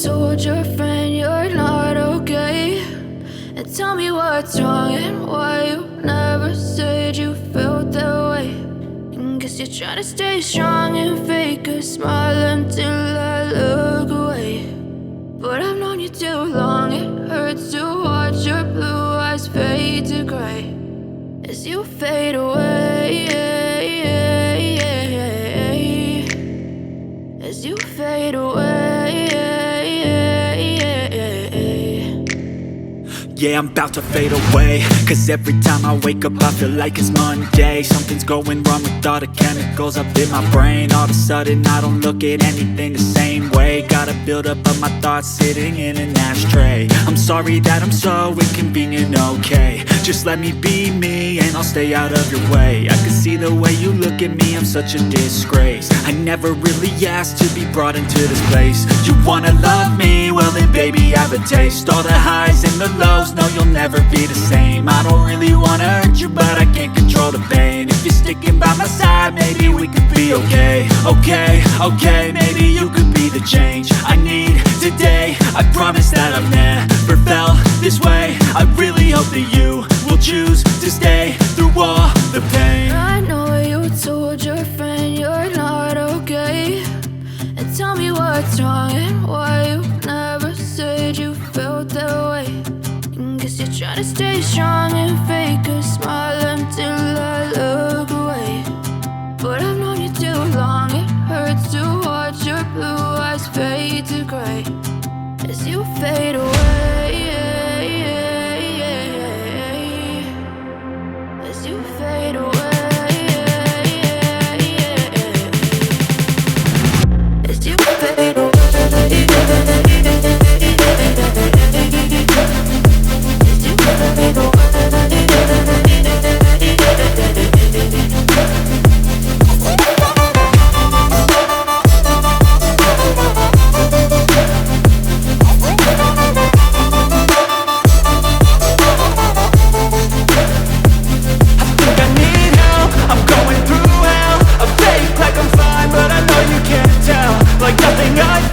told your friend you're not okay? And tell me what's wrong and why you never said you felt that way. And guess you're trying to stay strong and fake a smile until I look away. But I've known you too long, it hurts to watch your blue eyes fade to gray as you fade away, as you fade away. Yeah, I'm about to fade away, cause every time I wake up I feel like it's Monday. Something's going wrong with all the chemicals up in my brain. All of a sudden I don't look at anything the same way. Got a buildup of my thoughts sitting in an ashtray. I'm sorry that I'm so inconvenient, okay? Just let me be me and I'll stay out of your way. I can see the way you look at me, I'm such a disgrace. I never really asked to be brought into this place. You wanna love me? Well then baby I have a taste. All the highs and the lows, no you'll never be the same. I don't really wanna hurt you but I can't control the pain. If you're sticking by my side maybe we could be okay. Okay, maybe you could be the change I need today. I promise that I've never felt this way. I really hope that you will choose to stay through all the pain. I know you told your friend you're not okay. And tell me what's wrong and why you never said you felt that way. And guess you're trying to stay strong and fake a smile until I look away. But I've known you too long, it hurts to watch your blue eyes fade to gray as you fade away, as you fade away, as you fade away, as you fade away. Like nothing I